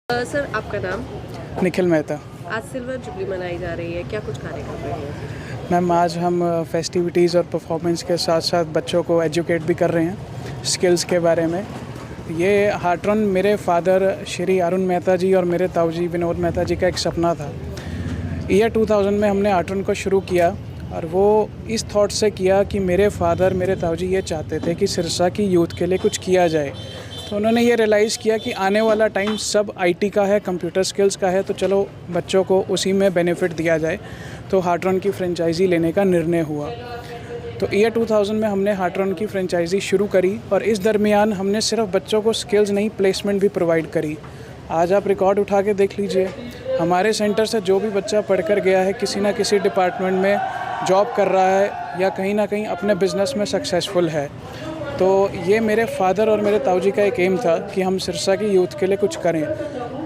Sir आपका नाम? निखिल मेहता। आज सिल्वर जुबली मनाई जा रही है, क्या कुछ कार्यक्रम रहे हैं? मैम आज हम फेस्टिविटीज़ और परफॉर्मेंस के साथ साथ बच्चों को एजुकेट भी कर रहे हैं स्किल्स के बारे में। ये हार्ट्रॉन मेरे फादर श्री अरुण मेहता जी और मेरे ताऊ जी विनोद मेहता जी का एक सपना था। ईयर 2000 में हमने हार्ट्रॉन को शुरू किया और वो इस थॉट से किया कि मेरे फादर मेरे ताऊ जी ये चाहते थे कि सिरसा की यूथ के लिए कुछ किया जाए। तो उन्होंने ये रियलाइज़ किया कि आने वाला टाइम सब आईटी का है, कंप्यूटर स्किल्स का है, तो चलो बच्चों को उसी में बेनिफिट दिया जाए। तो हार्ट्रॉन की फ्रेंचाइज़ी लेने का निर्णय हुआ। तो ईयर 2000 में हमने हार्ट्रॉन की फ्रेंचाइज़ी शुरू करी और इस दरमियान हमने सिर्फ बच्चों को स्किल्स नहीं प्लेसमेंट भी प्रोवाइड करी। आज आप रिकॉर्ड उठा के देख लीजिए, हमारे सेंटर से जो भी बच्चा पढ़कर गया है किसी ना किसी डिपार्टमेंट में जॉब कर रहा है या कहीं ना कहीं अपने बिज़नेस में सक्सेसफुल है। तो ये मेरे फादर और मेरे ताऊ जी का एक एम था कि हम सिरसा की यूथ के लिए कुछ करें।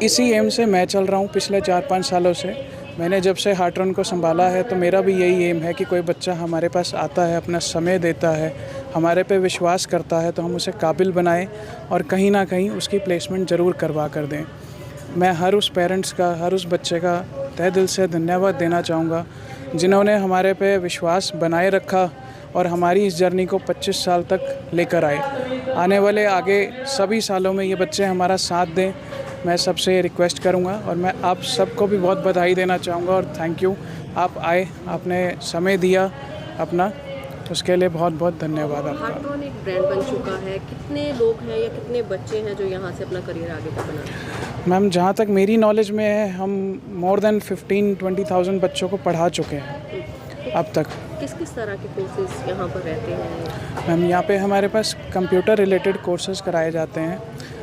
इसी एम से मैं चल रहा हूँ पिछले 4-5 सालों से। मैंने जब से हार्ट्रॉन को संभाला है तो मेरा भी यही एम है कि कोई बच्चा हमारे पास आता है, अपना समय देता है, हमारे पे विश्वास करता है, तो हम उसे काबिल बनाएं और कहीं ना कहीं उसकी प्लेसमेंट ज़रूर करवा कर दें। मैं हर उस पेरेंट्स का, हर उस बच्चे का तहे दिल से धन्यवाद देना चाहूँगा जिन्होंने हमारे पे विश्वास बनाए रखा और हमारी इस जर्नी को 25 साल तक लेकर आए। आने वाले आगे सभी सालों में ये बच्चे हमारा साथ दें, मैं सबसे रिक्वेस्ट करूंगा। और मैं आप सबको भी बहुत बधाई देना चाहूँगा और थैंक यू, आप आए, आपने समय दिया अपना, उसके लिए बहुत बहुत धन्यवाद आपका। हार्ट्रॉन एक ब्रांड बन चुका है, कितने लोग हैं या कितने बच्चे हैं जो यहाँ से अपना करियर आगे तक बना रहे हैं? मैम जहाँ तक मेरी नॉलेज में है, हम मोर देन 15-20,000 बच्चों को पढ़ा चुके हैं अब तक। किस किस तरह के कोर्सेज यहाँ पर रहते हैं? मैम यहाँ पे हमारे पास कंप्यूटर रिलेटेड कोर्सेज कराए जाते हैं।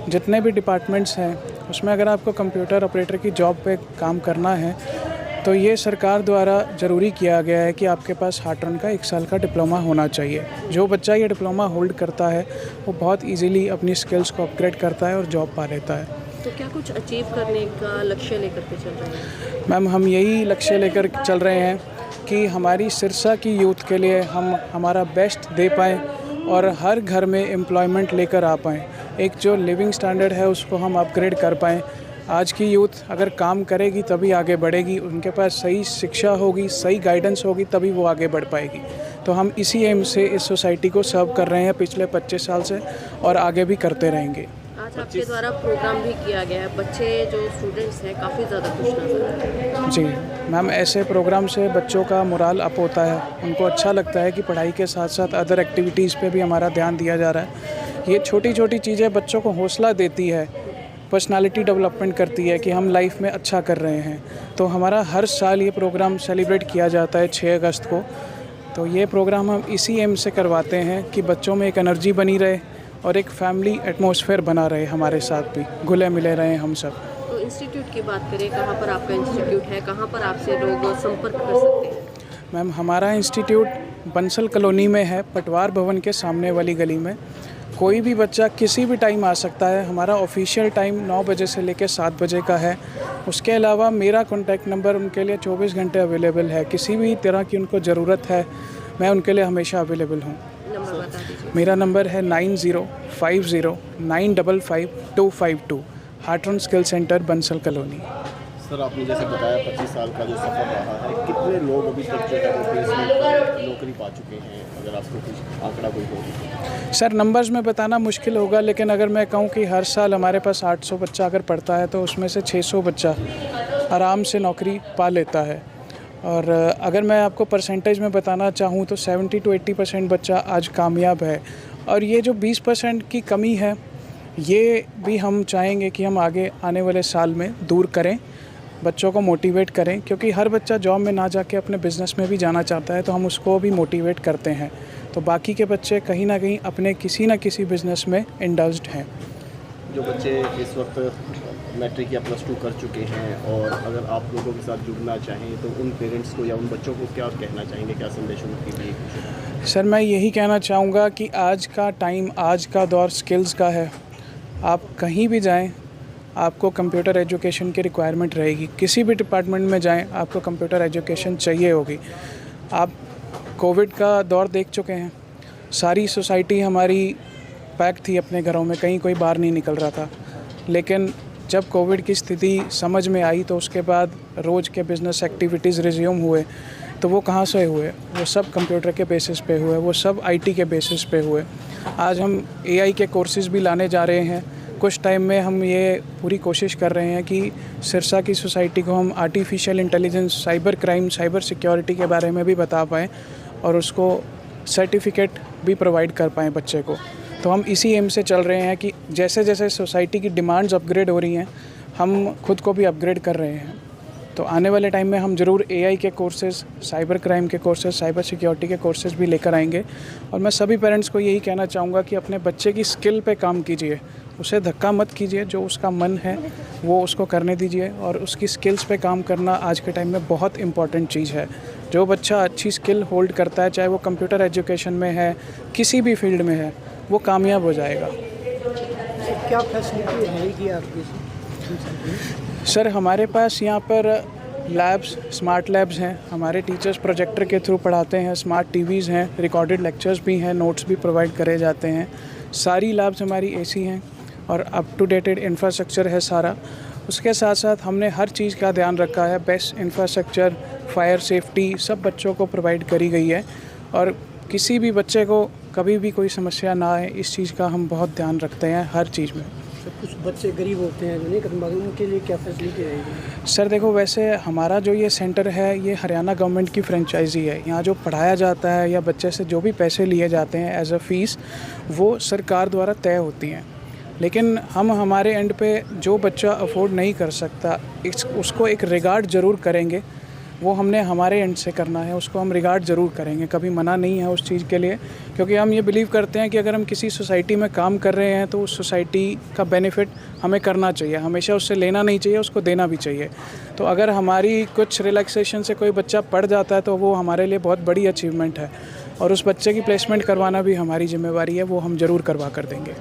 जितने भी डिपार्टमेंट्स हैं उसमें अगर आपको कंप्यूटर ऑपरेटर की जॉब पे काम करना है तो ये सरकार द्वारा ज़रूरी किया गया है कि आपके पास हार्ट्रॉन का 1 साल का डिप्लोमा होना चाहिए। जो बच्चा ये डिप्लोमा होल्ड करता है वो बहुत ईजीली अपनी स्किल्स को अपग्रेड करता है और जॉब पा लेता है। तो क्या कुछ अचीव करने का लक्ष्य लेकर के चल रहे हैं? मैम हम यही लक्ष्य लेकर चल रहे हैं कि हमारी सिरसा की यूथ के लिए हम हमारा बेस्ट दे पाएँ और हर घर में एम्प्लॉयमेंट लेकर आ पाएँ। एक जो लिविंग स्टैंडर्ड है उसको हम अपग्रेड कर पाएँ। आज की यूथ अगर काम करेगी तभी आगे बढ़ेगी, उनके पास सही शिक्षा होगी, सही गाइडेंस होगी, तभी वो आगे बढ़ पाएगी। तो हम इसी एम से इस सोसाइटी को सर्व कर रहे हैं पिछले 25 साल से और आगे भी करते रहेंगे। आज आपके द्वारा प्रोग्राम भी किया गया है, बच्चे जो स्टूडेंट्स हैं काफ़ी ज़्यादा खुश नजर आ रहे हैं। जी मैम, ऐसे प्रोग्राम से बच्चों का मोराल अप होता है, उनको अच्छा लगता है कि पढ़ाई के साथ साथ अदर एक्टिविटीज़ पे भी हमारा ध्यान दिया जा रहा है। ये छोटी छोटी चीज़ें बच्चों को हौसला देती है, पर्सनालिटी डेवलपमेंट करती है कि हम लाइफ में अच्छा कर रहे हैं। तो हमारा हर साल ये प्रोग्राम सेलिब्रेट किया जाता है 6 अगस्त को। तो ये प्रोग्राम हम इसी एम से करवाते हैं कि बच्चों में एक एनर्जी बनी रहे और एक फैमिली एटमॉस्फेयर बना रहे, हमारे साथ भी घुले मिले रहे हम सब। तो इंस्टीट्यूट की बात करें, कहाँ पर आपका इंस्टीट्यूट है, कहाँ पर आपसे लोग संपर्क कर सकते हैं? मैम हमारा इंस्टीट्यूट बंसल कॉलोनी में है, पटवार भवन के सामने वाली गली में। कोई भी बच्चा किसी भी टाइम आ सकता है। हमारा ऑफिशियल टाइम 9 बजे से लेकर 7 बजे का है। उसके अलावा मेरा कॉन्टैक्ट नंबर उनके लिए 24 घंटे अवेलेबल है। किसी भी तरह की उनको ज़रूरत है, मैं उनके लिए हमेशा अवेलेबल हूँ। नंबर बता दीजिए। मेरा नंबर है 9050952252, Hartron skill centre Bansal colony. Sir आपने जैसे बताया 25 साल का जो सफ़र रहा है, कितने लोग अभी तक जो है वो प्लेसमेंट पर नौकरी पा चुके हैं? अगर आपको कुछ आंकड़ा कोई हो? सर नंबर्स में बताना मुश्किल होगा, लेकिन अगर मैं कहूँ कि हर साल हमारे पास 800 बच्चा अगर पढ़ता है तो उसमें से 600 बच्चा आराम से नौकरी पा लेता है। और अगर मैं आपको परसेंटेज में बताना चाहूँ तो 70 to 80% बच्चा आज कामयाब है। और ये जो 20% की कमी है, ये भी हम चाहेंगे कि हम आगे आने वाले साल में दूर करें, बच्चों को मोटिवेट करें, क्योंकि हर बच्चा जॉब में ना जाके अपने बिज़नेस में भी जाना चाहता है, तो हम उसको भी मोटिवेट करते हैं। तो बाकी के बच्चे कहीं ना कहीं अपने किसी न किसी बिज़नेस में इंडल्ज्ड हैं। जो बच्चे इस वक्त मैट्रिक या +2 कर चुके हैं और अगर आप लोगों के साथ जुड़ना चाहें तो उन पेरेंट्स को या उन बच्चों को क्या कहना चाहेंगे, क्या संदेश उनके लिए? सर मैं यही कहना चाहूँगा कि आज का टाइम, आज का दौर स्किल्स का है। आप कहीं भी जाएं, आपको कंप्यूटर एजुकेशन की रिक्वायरमेंट रहेगी। किसी भी डिपार्टमेंट में जाएं, आपको कंप्यूटर एजुकेशन चाहिए होगी। आप कोविड का दौर देख चुके हैं, सारी सोसाइटी हमारी पैक थी अपने घरों में, कहीं कोई बाहर नहीं निकल रहा था। लेकिन जब कोविड की स्थिति समझ में आई तो उसके बाद रोज़ के बिज़नेस एक्टिविटीज़ रिज्यूम हुए, तो वो कहाँ से हुए? वो सब कंप्यूटर के बेसिस पे हुए, वो सब आईटी के बेसिस पे हुए। आज हम एआई के कोर्सेज़ भी लाने जा रहे हैं। कुछ टाइम में हम ये पूरी कोशिश कर रहे हैं कि सिरसा की सोसाइटी को हम artificial intelligence, cyber crime, cyber security के बारे में भी बता पाएँ और उसको सर्टिफिकेट भी प्रोवाइड कर पाएँ बच्चे को। तो हम इसी एम से चल रहे हैं कि जैसे जैसे सोसाइटी की डिमांड्स अपग्रेड हो रही हैं, हम खुद को भी अपग्रेड कर रहे हैं। तो आने वाले टाइम में हम ज़रूर एआई के कोर्सेज़, साइबर क्राइम के कोर्सेज़, साइबर सिक्योरिटी के कोर्सेज़ भी लेकर आएंगे। और मैं सभी पेरेंट्स को यही कहना चाहूँगा कि अपने बच्चे की स्किल पे काम कीजिए, उसे धक्का मत कीजिए, जो उसका मन है वो उसको करने दीजिए। और उसकी स्किल्स पे काम करना आज के टाइम में बहुत इम्पॉर्टेंट चीज़ है। जो बच्चा अच्छी स्किल होल्ड करता है, चाहे वो कंप्यूटर एजुकेशन में है, किसी भी फील्ड में है, वो कामयाब हो जाएगा। क्या फैसिलिटी रहेगी आपकी? सर, हमारे पास यहाँ पर लैब्स, स्मार्ट लैब्स हैं। हमारे टीचर्स प्रोजेक्टर के थ्रू पढ़ाते हैं। स्मार्ट टीवीज़ हैं, रिकॉर्डेड लेक्चर्स भी हैं, नोट्स भी प्रोवाइड करे जाते हैं। सारी लैब्स हमारी एसी हैं और अप टू डेटेड इंफ्रास्ट्रक्चर है सारा। उसके साथ साथ हमने हर चीज़ का ध्यान रखा है। बेस्ट इंफ्रास्ट्रक्चर, फायर सेफ्टी सब बच्चों को प्रोवाइड करी गई है और किसी भी बच्चे को कभी भी कोई समस्या ना आए, इस चीज़ का हम बहुत ध्यान रखते हैं हर चीज़ में। कुछ बच्चे गरीब होते हैं जो नहीं कर पाते, उनके लिए क्या फैसिलिटी रहेगी? सर देखो, वैसे हमारा जो ये सेंटर है ये हरियाणा गवर्नमेंट की फ्रेंचाइजी है। यहाँ जो पढ़ाया जाता है या बच्चे से जो भी पैसे लिए जाते हैं एज अ फ़ीस, वो सरकार द्वारा तय होती हैं। लेकिन हम हमारे एंड पे जो बच्चा अफोर्ड नहीं कर सकता, उसको एक रिगार्ड ज़रूर करेंगे। वो हमने हमारे एंड से करना है, उसको हम रिगार्ड ज़रूर करेंगे, कभी मना नहीं है उस चीज़ के लिए। क्योंकि हम ये बिलीव करते हैं कि अगर हम किसी सोसाइटी में काम कर रहे हैं तो उस सोसाइटी का बेनिफिट हमें करना चाहिए, हमेशा उससे लेना नहीं चाहिए, उसको देना भी चाहिए। तो अगर हमारी कुछ रिलैक्सेशन से कोई बच्चा पढ़ जाता है तो वो हमारे लिए बहुत बड़ी अचीवमेंट है और उस बच्चे की प्लेसमेंट करवाना भी हमारी जिम्मेवारी है, वो हम ज़रूर करवा कर देंगे।